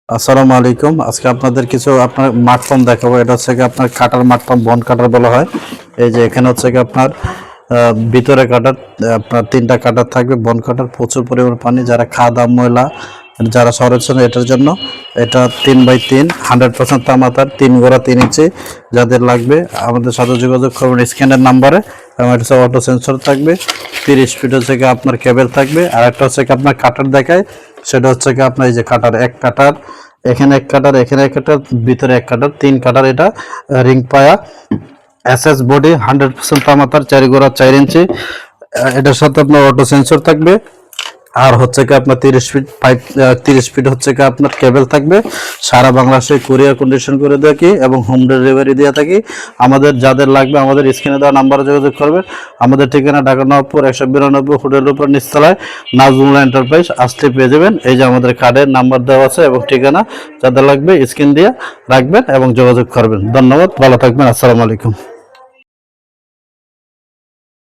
আসসালামু আলাইকুম। আজকে আপনাদের কিছু আপনার মাঠ পাম্প দেখাবো। এটা হচ্ছে কি আপনার কাটার মাঠ পাম্প, বন কাটার বলা হয়। এই যে এখানে হচ্ছে কি আপনার ভিতরে কাটার, আপনার 3টা কাটার থাকবে। বন কাটার প্রচুর পরিমাণ পানি, যারা খাওয়া ময়লা, যারা সংরক্ষণ, এটার জন্য এটা 3x3 100% তামাতার 3 গোড়া 3 ইঞ্চি। যাদের লাগবে আমাদের সাথে যোগাযোগ করবেন স্ক্যানের নাম্বারে। এবং এটা হচ্ছে অটো সেন্সর থাকবে, 30 ফিট হচ্ছে কি আপনার কেবল থাকবে। আর একটা হচ্ছে কি আপনার কাটার দেখায়, সেটা হচ্ছে কি আপনার এই যে কাটার, এক কাটার, এখানে এক কাটার, এখানে এক কাটার, ভিতরে এক কাটার, 3 কাটার। এটা রিং পায়া এসএস বডি 100% তামাতার 4 গোড়া 4 ইঞ্চি। এটার সাথে আপনার অটো সেন্সর থাকবে। আর হচ্ছে কি আপনার 30 ফিট পাইপ, 30 ফিট হচ্ছে কি আপনার কেবল থাকবে। সারা বাংলাদেশে কুরিয়ার কন্ডিশন করে থাকি এবং হোম ডেলিভারি দিয়ে থাকি। আমাদের যাদের লাগবে আমাদের স্ক্রিনে দেওয়া নাম্বারে যোগাযোগ করবেন। আমাদের ঠিকানা ঢাকা নবাবপুর 192 হোটেলের উপর নিচতলায় নাজমুল্লাহ এন্টারপ্রাইজ, আসতে পেয়ে যাবেন। এই যে আমাদের কার্ডের নাম্বার দেওয়া আছে এবং ঠিকানা, যাদের লাগবে স্ক্রিন দিয়ে রাখবেন এবং যোগাযোগ করবেন। ধন্যবাদ, ভালো থাকবেন। আসসালামু আলাইকুম।